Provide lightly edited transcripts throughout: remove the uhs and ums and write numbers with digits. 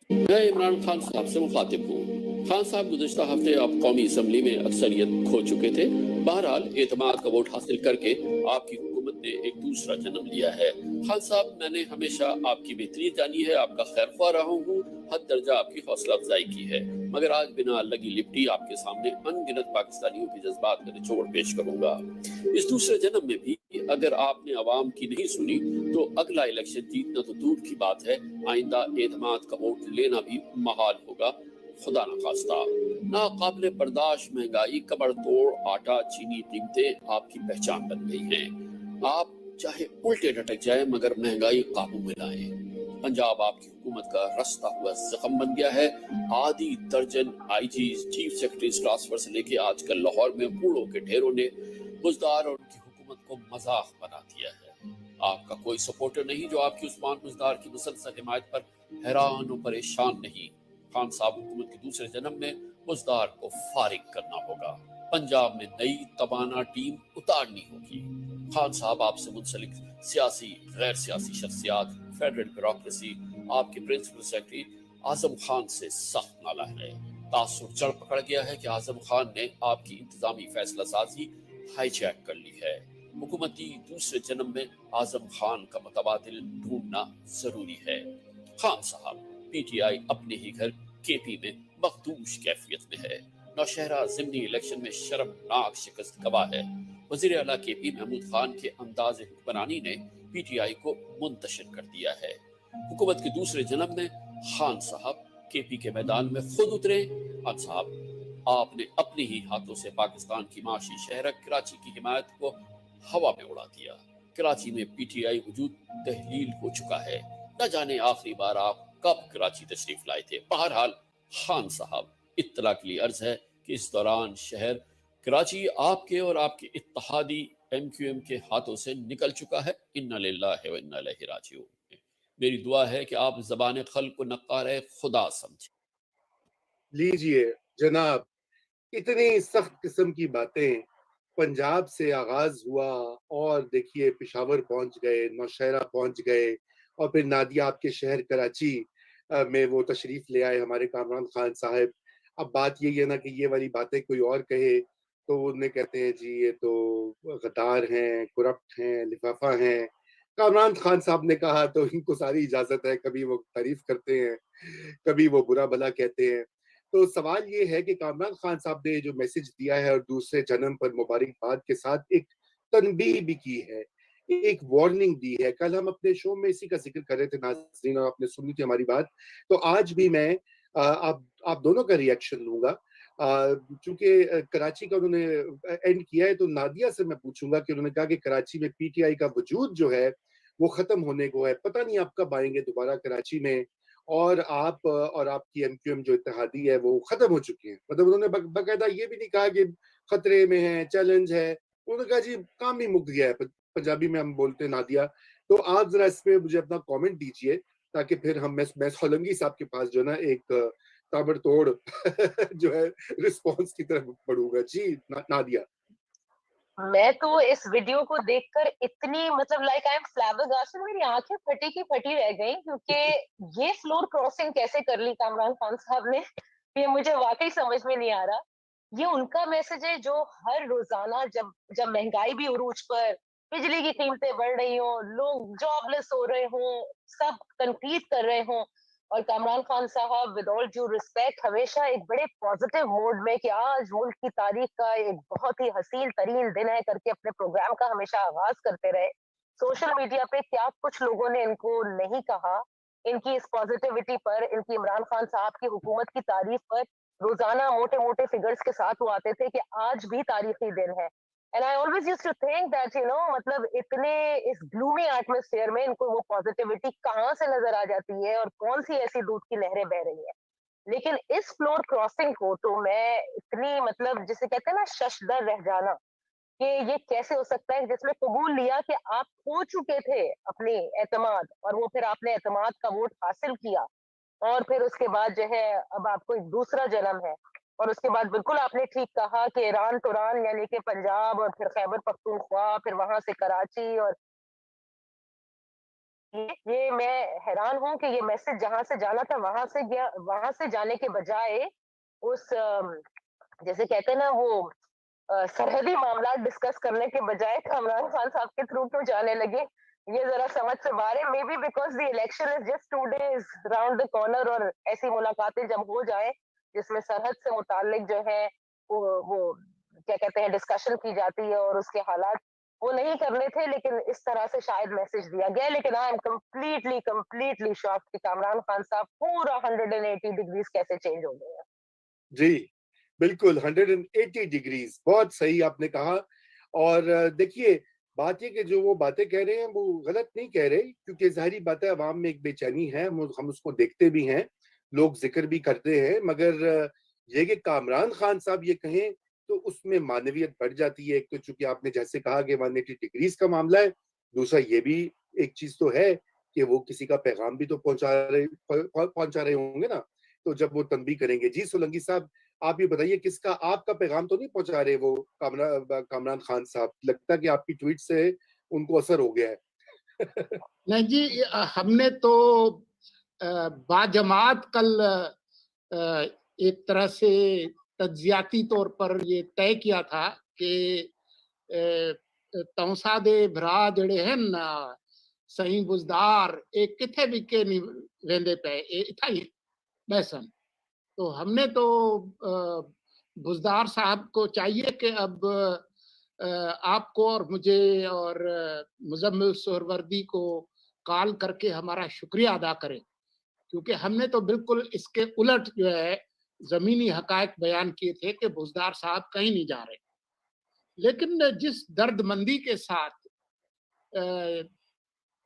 मैं इमरान खान साहब से मुखातिब हूँ। खान साहब गुज़श्ता हफ्ते आप कौमी असम्बली में अक्सरियत खो चुके थे। बहरहाल एतमाद का वोट हासिल करके आपकी हुकूमत ने एक दूसरा जन्म लिया है। खान साहब, मैंने हमेशा आपकी बेहतरी जानी है, आपका खैरख्वाह रहा हूँ, हद दर्जा आपकी हौसला अफजाई की है, मगर आज बिना लगी लिपटी आपके सामने अनगिनत पाकिस्तानियों के जज्बात का निचोड़ पेश करूंगा। इस दूसरे जन्म में भी अगर आपने अवाम की नहीं सुनी तो अगला इलेक्शन जीतना तो दूर की बात है, आइंदा एतमाद का वोट लेना भी महाल होगा। खुदा न खास्ता। नाकाबिले बर्दाश्त महंगाई, कमर तोड़ आटा चीनी कीमतें आपकी पहचान बन गई हैं। आप चाहे उल्टे लटक जाए मगर महंगाई काबू में लाए। पंजाब आपकी हुकूमत का रस्ता हुआ जख्म बन गया है। आधी दर्जन आईजी, चीफ सेक्रेटरी ट्रांसफर से लेके आजकल लाहौर में बूढ़ों के ढेरों ने बुजदार और उनकी हुकूमत को मजाक बना दिया है। आपका कोई सपोर्टर नहीं जो आपकी उस्मान बुजदार की मुसलसल हिमायत पर हैरान और परेशान नहीं। खान साहब, हुकूमत के दूसरे जन्म में बुजदार को फारिग करना होगा। पंजाब में नई तबाना टीम उतारनी होगी। खान साहब, आपसे मुंसलिक सियासी गैर सियासी शख्सियात, फेडरल ब्यूरोक्रेसी आपके प्रिंसिपल सेक्रेटरी आजम खान से सख्त नाला है। तासुर जड़ पकड़ गया है कि आजम खान ने आपकी इंतजामी फैसला साजी हाईजैक कर ली है। हुकूमती दूसरे जन्म में आजम खान का मुतबादिल ढूंढना जरूरी है। खान साहब, पीटीआई अपने ही घर केपी में मखदूश कैफियत में है। नौशहरा जिमनी इलेक्शन में शर्मनाक शिकस्त गवाह है। वजीर आला केपी महमूद खान के अंदाज हुक्मरानी ने पीटीआई को मुंतशिर कर दिया है। हुकूमत के दूसरे जन्म में खान साहब केपी के मैदान में खुद उतरे। खान साहब, आपने अपने ही हाथों से पाकिस्तान की माशी शहर कराची की हिमायत को हवा में उड़ा दिया। कराची में पीटीआई वजूद तहलील हो चुका है। न जाने आखिरी बार आप कब कराची तशरीफ लाए थे। बहरहाल खान साहब, इत्तला के लिए अर्ज है कि इस दौरान शहर कराची आपके और आपके इत्तहादी एमक्यूएम के हाथों से निकल चुका है। इन्ना लिल्लाहि व इन्ना इलैहि राजिऊन। मेरी दुआ है कि आप ज़बान खल्क को नक्कार खुदा समझें। लीजिए जनाब, इतनी सख्त किस्म की बातें पंजाब से आगाज हुआ और देखिए पिशावर पहुंच गए, नौशहरा पहुंच गए और फिर नादिया आपके शहर कराची में वो तशरीफ ले आए हमारे कामरान खान साहब। अब बात यही है ना कि ये वाली बातें कोई और कहे तो उन्हें कहते हैं जी ये तो गद्दार हैं, करप्ट हैं, लिफाफा हैं। कामरान खान साहब ने कहा तो इनको सारी इजाजत है, कभी वो तारीफ करते हैं, कभी वो बुरा भला कहते हैं। तो सवाल ये है कि कामरान खान साहब ने जो मैसेज दिया है और दूसरे जन्म पर मुबारकबाद के साथ एक तनबीह भी की है, एक वार्निंग दी है। कल हम अपने शो में इसी का जिक्र कर रहे थे नाज़रीन, और आपने सुनी थी हमारी बात। तो आज भी मैं आप दोनों का रिएक्शन लूंगा। चूंकि कराची का उन्होंने एंड किया है तो नादिया से मैं पूछूंगा कि उन्होंने कहा कि कराची में पीटीआई का वजूद जो है वो खत्म होने को है। पता नहीं आप कब आएंगे दोबारा कराची में, और आप और आपकी एमक्यूएम जो इत्तेहादी है वो खत्म हो चुकी है। मतलब उन्होंने बाकायदा ये भी नहीं कहा कि खतरे में है, चैलेंज है। उन्होंने कहा जी काम ही मुक गया है। पंजाबी में हम बोलते हैं नादिया। तो आप जरा इस पे मुझे अपना कमेंट दीजिए ताकि फिर हम मैं सोलंकी साहब के पास जो है ना एक ताबड़तोड़ जो है रिस्पॉन्स की तरफ बढ़ूंगा। जी नादिया। मैं तो इस वीडियो को देखकर इतनी मतलब लाइक आई एम फ्लैबरगास्टेड, मेरी आंखें फटी की फटी रह गई, क्योंकि ये फ्लोर क्रॉसिंग कैसे कर ली कामरान खान साहब ने, ये मुझे वाकई समझ में नहीं आ रहा। ये उनका मैसेज है जो हर रोजाना जब जब महंगाई भी उरूज पर, बिजली की कीमतें बढ़ रही हो, लोग जॉबलेस हो रहे हो, सब तनकीद कर रहे हो, और कामरान खान साहब विद ऑल ड्यू रिस्पेक्ट हमेशा एक बड़े पॉजिटिव मूड में कि आज मुल्क की तारीख का एक बहुत ही हसीन तरीन दिन है करके अपने प्रोग्राम का हमेशा आगाज करते रहे। सोशल मीडिया पे क्या कुछ लोगों ने इनको नहीं कहा, इनकी इस पॉजिटिविटी पर, इनकी इमरान खान साहब की हुकूमत की तारीफ पर रोजाना मोटे मोटे फिगर्स के साथ वो आते थे कि आज भी तारीखी दिन है। And I always used to think that मतलब इतने इस ग्लूमी एटमॉस्फेयर में इनको वो पॉजिटिविटी कहाँ से नजर आ जाती है और कौन सी ऐसी दूध की लहरें बह रही है। लेकिन इस फ्लोर क्रॉसिंग को तो मैं इतनी मतलब जिसे कहते हैं ना शशदर रह जाना, कि ये कैसे हो सकता है जिसमें कबूल लिया कि आप खो चुके थे अपनी एतमाद, और वो फिर आपने एतमाद का वोट हासिल किया, और फिर उसके बाद जो है अब आपको एक दूसरा जन्म है। और उसके बाद बिल्कुल आपने ठीक कहा कि ईरान तुरान यानी कि पंजाब और फिर खैबर पख्तूनख्वा, फिर वहां से कराची और یہ میں حیران ہوں کہ یہ میسج جہاں سے جانا تھا وہاں سے گیا، وہاں سے جانے کے بجائے اس جیسے کہتے ہیں نا وہ سرحدی معاملات ڈسکس کرنے کے بجائے کامران خان صاحب کے تھرو کیوں جانے لگے، یہ ذرا سمجھ سے باہر ہے. May be because the election is just 2 days round the corner, اور ایسی ملاقاتیں جب ہو جائیں جس میں سرحد سے متعلق جو ہے وہ کیا کہتے ہیں ڈسکشن کی جاتی ہے اور اس کے حالات، وہ نہیں کرنے تھے، لیکن اس طرح سے شاید میسج دیا گیا. لیکن آئی ایم کمپلیٹلی شاک کہ کامران خان صاحب پورا 180 ڈگریز کیسے چینج ہو گئے ہیں. جی بالکل 180 ڈگریز، بہت صحیح آپ نے کہا. اور دیکھیے بات یہ کہ جو وہ باتیں کہہ رہے ہیں وہ غلط نہیں کہہ رہے، کیونکہ ظاہری بات ہے عوام میں ایک بے چینی ہے، ہم اس کو دیکھتے بھی ہیں، لوگ ذکر بھی کرتے ہیں، مگر یہ کہ کامران خان صاحب یہ کہیں تو اس میں معنویت بڑھ جاتی ہے. ایک تو چونکہ آپ نے جیسے کہا کہ 180 ڈگریز کا معاملہ ہے، دوسرا یہ بھی ایک چیز تو ہے کہ وہ کسی کا پیغام بھی تو پہنچا رہے ہوں گے نا، تو جب وہ تنبیہ کریں گے. جی سولنگی صاحب آپ یہ بتائیے، کس کا آپ کا پیغام تو نہیں پہنچا رہے وہ کامران خان صاحب؟ لگتا ہے کہ آپ کی ٹویٹ سے ان کو اثر ہو گیا ہے. نہیں جی، ہم نے تو باجماعت کل ایک طرح سے تجزیاتی طور پر یہ طے کیا تھا کہ تونسا دے بھرا جڑے ہیں نا سہی بزدار ایک کتھے بھی کے نہیں ویندے پے اتھا ہی بحثن. تو ہم نے تو بزدار صاحب کو چاہیے کہ اب آپ کو اور مجھے اور مزمل سہروردی کو کال کر کے ہمارا شکریہ ادا کریں، کیونکہ ہم نے تو بالکل اس کے الٹ جو ہے زمینی حقائق بیان کیے تھے کہ بزدار صاحب کہیں نہیں جا رہے. لیکن جس درد مندی کے ساتھ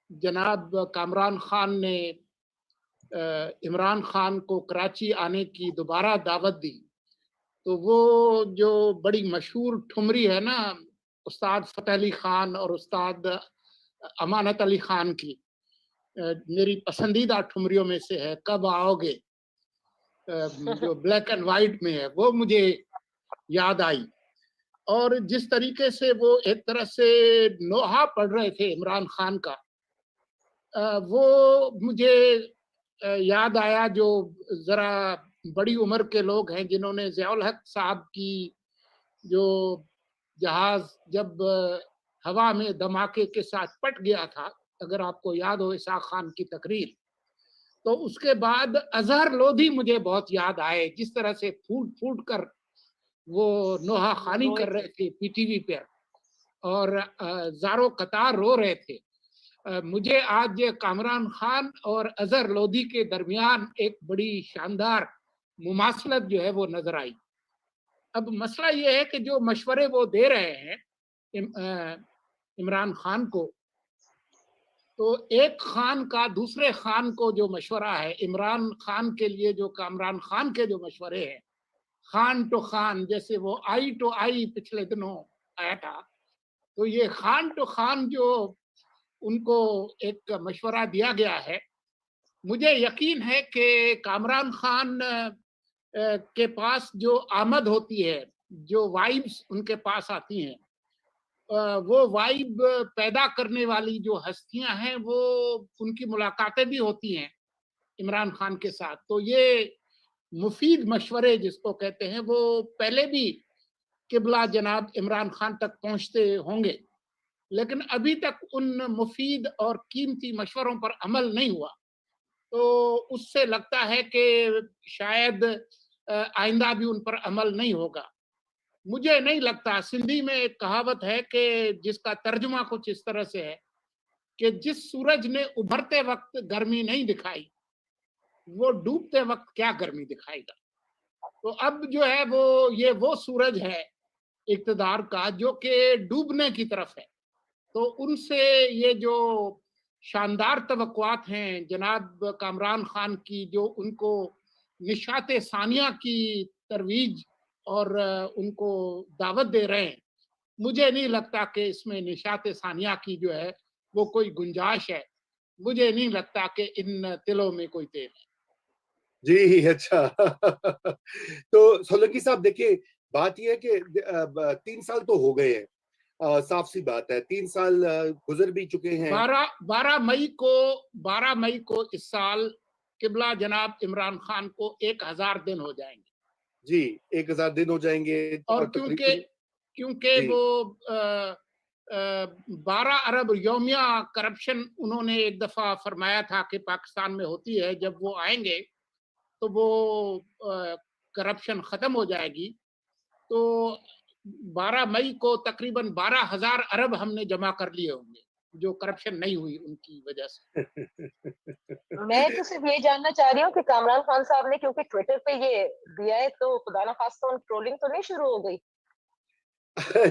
جناب کامران خان نے عمران خان کو کراچی آنے کی دوبارہ دعوت دی، تو وہ جو بڑی مشہور ٹھمری ہے نا استاد فتح علی خان اور استاد امانت علی خان کی، میری پسندیدہ ٹھمریوں میں سے ہے کب آؤ گے، جو بلیک اینڈ وائٹ میں ہے، وہ مجھے یاد آئی. اور جس طریقے سے وہ ایک طرح سے نوحہ پڑھ رہے تھے عمران خان کا، وہ مجھے یاد آیا جو ذرا بڑی عمر کے لوگ ہیں جنہوں نے ضیاء الحق صاحب کی جو جہاز جب ہوا میں دھماکے کے ساتھ پٹ گیا تھا، اگر آپ کو یاد ہو اسحاق خان کی تقریر، تو اس کے بعد اظہر لودھی مجھے بہت یاد آئے، جس طرح سے پھوٹ پھوٹ کر وہ نوحہ خانی کر رہے تھے پی ٹی وی پہ اور زارو قطار رو رہے تھے. مجھے آج کامران خان اور اظہر لودھی کے درمیان ایک بڑی شاندار مماثلت جو ہے وہ نظر آئی. اب مسئلہ یہ ہے کہ جو مشورے وہ دے رہے ہیں عمران خان کو، تو ایک خان کا دوسرے خان کو جو مشورہ ہے، عمران خان کے لیے جو کامران خان کے جو مشورے ہیں، خان ٹو خان، جیسے وہ آئی ٹو آئی پچھلے دنوں آیا تھا، تو یہ خان ٹو خان جو ان کو ایک مشورہ دیا گیا ہے، مجھے یقین ہے کہ کامران خان کے پاس جو آمد ہوتی ہے، جو وائبس ان کے پاس آتی ہیں، وہ وائب پیدا کرنے والی جو ہستیاں ہیں وہ ان کی ملاقاتیں بھی ہوتی ہیں عمران خان کے ساتھ. تو یہ مفید مشورے جس کو کہتے ہیں وہ پہلے بھی قبلہ جناب عمران خان تک پہنچتے ہوں گے، لیکن ابھی تک ان مفید اور قیمتی مشوروں پر عمل نہیں ہوا. تو اس سے لگتا ہے کہ شاید آئندہ بھی ان پر عمل نہیں ہوگا. مجھے نہیں لگتا. سندھی میں ایک کہاوت ہے کہ جس کا ترجمہ کچھ اس طرح سے ہے کہ جس سورج نے ابھرتے وقت گرمی نہیں دکھائی، وہ ڈوبتے وقت کیا گرمی دکھائے گا. تو اب جو ہے وہ سورج ہے اقتدار کا جو کہ ڈوبنے کی طرف ہے. تو ان سے یہ جو شاندار توقعات ہیں جناب کامران خان کی، جو ان کو نشاط ثانیہ کی ترویج اور ان کو دعوت دے رہے ہیں، مجھے نہیں لگتا کہ اس میں نشاط ثانیہ کی جو ہے وہ کوئی گنجائش ہے. مجھے نہیں لگتا کہ ان تلوں میں کوئی تیل ہے. جی اچھا. تو سولنگی صاحب دیکھیں، بات یہ ہے کہ 3 سال تو ہو گئے ہیں साफ सी बात है 3 साल गुजर भी चुके हैं। 12 मई को इस साल किबला जनाब इमरान खान को 1000 दिन हो जाएंगे जी, 1000 दिन हो जाएंगे और तकरीबन क्योंकि जी। वो 12 अरब यौमिया करप्शन उन्होंने एक दफा फरमाया था कि पाकिस्तान में होती है, जब वो आएंगे तो वो करप्शन खत्म हो जाएगी। तो 12 मई को तकरीबन 12,000 अरब हमने जमा कर लिए होंगे जो करप्शन नहीं हुई उनकी वजह से। मैं तो सिर्फ ये जानना चाह रही हूँ कि कामरान खान साहब ने क्योंकि ट्विटर पे ये दिया है तो खुदा ना खास्ता ट्रोलिंग तो नहीं शुरू हो गई?